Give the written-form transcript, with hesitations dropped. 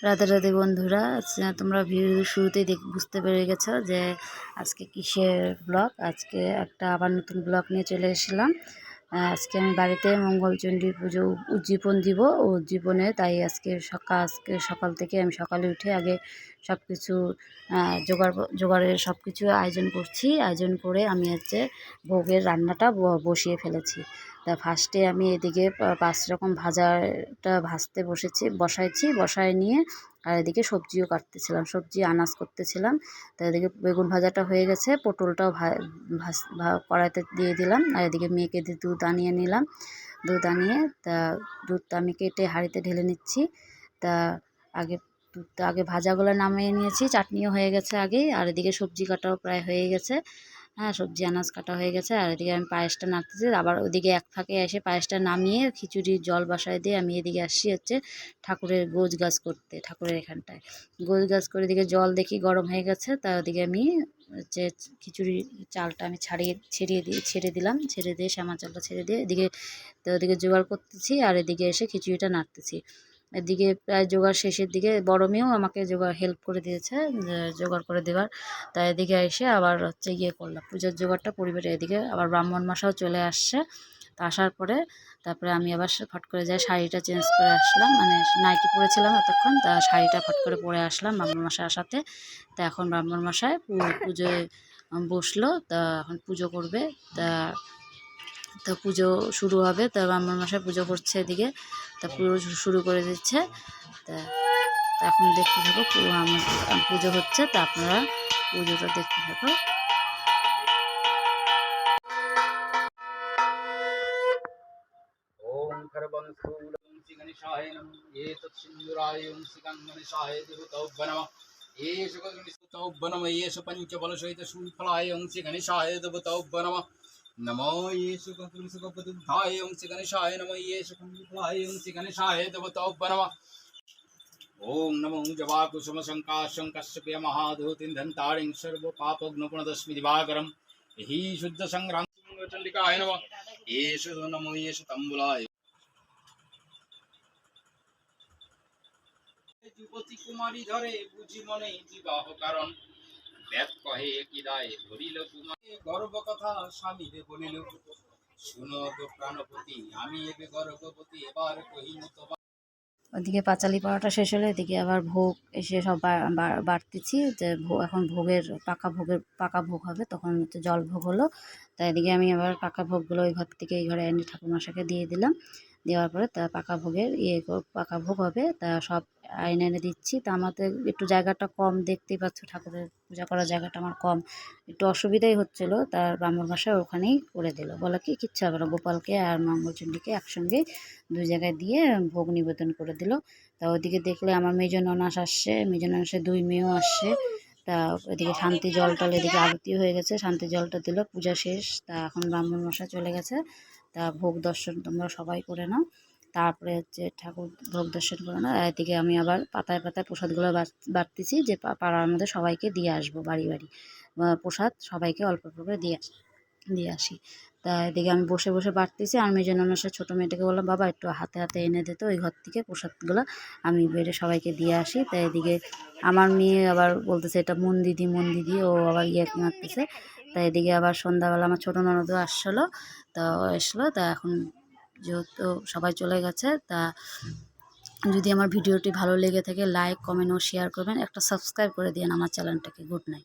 রাধে রাধে বন্ধুরা, তোমরা ভিডিও শুরুতেই বুঝতে পেরে গেছো যে আজকে কিসের ব্লগ। আজকে একটা আবার নতুন ব্লগ নিয়ে চলে এসেছিলাম। আজকে আমি বাড়িতে মঙ্গলচণ্ডী পুজো উজ্জীবন দিব উজ্জীবনে, তাই আজকে সকাল থেকে আমি সকালে উঠে আগে সব কিছু জোগাড়ের সব কিছু আয়োজন করে আমি ভোগের রান্নাটা বসিয়ে ফেলেছি। তা ফার্স্টে আমি এদিকে 5 রকম ভাজাটা বসায় নিয়ে আর এদিকে সবজিও কাটতেছিলাম, সবজি আনাজ করতেছিলাম। তা এদিকে বেগুন ভাজাটা হয়ে গেছে, পটলটাও কড়াইতে দিয়ে দিলাম। আর এদিকে মেয়েকে দুধ আনিয়ে নিলাম। দুধ আনিয়ে দুধটা আমি কেটে হাঁড়িতে ঢেলে নিচ্ছি। তা আগে দুধটা ভাজাগুলো নামিয়ে নিয়েছি, চাটনিও হয়ে গেছে আগেই। আর এদিকে সবজি কাটাও প্রায় হয়ে গেছে। হ্যাঁ, সবজি আনাজ কাটা হয়ে গেছে। আর এদিকে আমি পায়েসটা নাড়তেছি, আবার ওইদিকে এক ফাঁকে এসে পায়েসটা নামিয়ে খিচুড়ির জল বসায় দিয়ে আমি এদিকে আসছি ঠাকুরের গোছ গাছ করতে। ঠাকুরের এখানটায় গোছ গাছ করে এদিকে জল দেখি গরম হয়ে গেছে। তা ওদিকে আমি খিচুড়ি চালটা আমি ছেড়ে দিলাম, ছেড়ে দিয়ে শ্যামা চালটা ছেড়ে দিয়ে ওদিকে জোগাড় করতেছি। আর এদিকে এসে খিচুড়িটা নাড়তেছি। এদিকে প্রায় জোগাড় শেষের দিকে বড় মেয়েও আমাকে হেল্প করে দিয়েছে জোগাড় করে দেওয়ার। তাই এদিকে এসে আবার করলাম পুজোর জোগাড়টা পরিবারে। এদিকে আবার ব্রাহ্মণ মশাও চলে আসছে। তা আসার পরে তারপরে আমি আবার ফট করে যাই শাড়িটা চেঞ্জ করে আসলাম, মানে নাইটি পরেছিলাম এতক্ষণ। তা শাড়িটা ফট করে পরে আসলাম ব্রাহ্মণ মশাই আসাতে। তা এখন ব্রাহ্মণ মশাই পুজোয় বসলো। তা এখন পুজো করবে। তা পুজো শুরু হবে। তা ব্রাহ্মণ মশাই পুজো করছে এদিকে। তা পুজো শুরু করে দিচ্ছে। তা এখন দেখতে থাকো আমার পুজো হচ্ছে। তা আপনারা পুজোটা দেখতে থাকো। ओम खरबंसूलं गणेशाय नमः एतत्सिन्दूराय गणेशाय देवताभ्यः नमः एष गणेशताभ्यः नमः एष पंचबलसहितशूलफलाय गणेशाय देवताभ्यः नमः नमो एष गणेशगणपतिभ्याय गणेशाय नमः एष फलाय गणेशाय देवताभ्यः नमः ओम नमो जवाकुसुमशङ्काशङ्कस्य महाधूतिं धन्तारिं सर्वपापघ्नपुणदस्मि दिवाकरं हि शुद्धसङ्ग्राम चण्डिकाय नमः एष नमो एष तम्बुलाय যুবতী কুমারী ধরে বুঝি মনে বিবাহ কারণ ব্যাত কহে কি দায় ধরিল কুমারী গর্ব কথা স্বামীরে বলিল শুনো গো প্রাণপতি আমি এবে গর্ভবতী এবার কহিনু তোমার। ওদিকে পাঁচালি পড়াটা শেষ হলে এদিকে আবার ভোগ এসে সব বাড়তেছি যে এখন পাকা ভোগ হবে, তখন জল ভোগ হলো। তাই এদিকে আমি আবার পাকা ভোগগুলো ওই ঘর থেকে এই ঘরে এনে ঠাকুরমশাইকে দিয়ে দিলাম। দেওয়ার পরে তা পাকা ভোগ হবে। তা সব এনে দিচ্ছি। তা আমাদের একটু জায়গাটা কম, দেখতেই পাচ্ছ ঠাকুরের পূজা করার জায়গাটা আমার কম, একটু অসুবিধাই হচ্ছিলো। তার ব্রাহ্মণ মশাই ওখানেই করে দিল, বলে কি কিচ্ছু হবে না, গোপালকে আর মঙ্গলচণ্ডীকে একসঙ্গে দুই জায়গায় দিয়ে ভোগ নিবেদন করে দিল। তা ওইদিকে দেখলে আমার মেজ ননাস আসছে, মেজ ননাসের 2 মেয়েও আসছে। তা ওইদিকে শান্তি জলটা এদিকে আরতি হয়ে গেছে, শান্তি জলটা দিল, পূজা শেষ। তা এখন ব্রাহ্মণ মশাই চলে গেছে। তা ভোগ দর্শন তোমরা সবাই করে নাও। তারপরে ঠাকুর ভোগ দর্শন করে নাও। এদিকে আমি আবার পাতায় পাতায় প্রসাদগুলো বাড়তেছি, যে পাড়ার মধ্যে সবাইকে দিয়ে আসবো, বাড়ি বাড়ি প্রসাদ সবাইকে অল্প অল্প করে দিয়ে আসি। তা এদিকে আমি বসে বসে বাড়তেছি। আর মেজ ননাসের ছোটো মেয়েটাকে বললাম, বাবা একটু হাতে হাতে এনে দিত ওই ঘর থেকে প্রসাদগুলো, আমি বেড়ে সবাইকে দিয়ে আসি। তাই এদিকে আমার মেয়ে আবার বলতেছে এটা মন দিদি ও আবার মারতেছে। তাই এদিকে আবার সন্ধ্যাবেলা আমার ছোটো ননদও আসলো। তা তা এখন যেহেতু সবাই চলে গেছে, তা যদি আমার ভিডিওটি ভালো লেগে থাকে লাইক কমেন্ট ও শেয়ার করবেন, একটা সাবস্ক্রাইব করে দিন আমার চ্যানেলটাকে। Good night.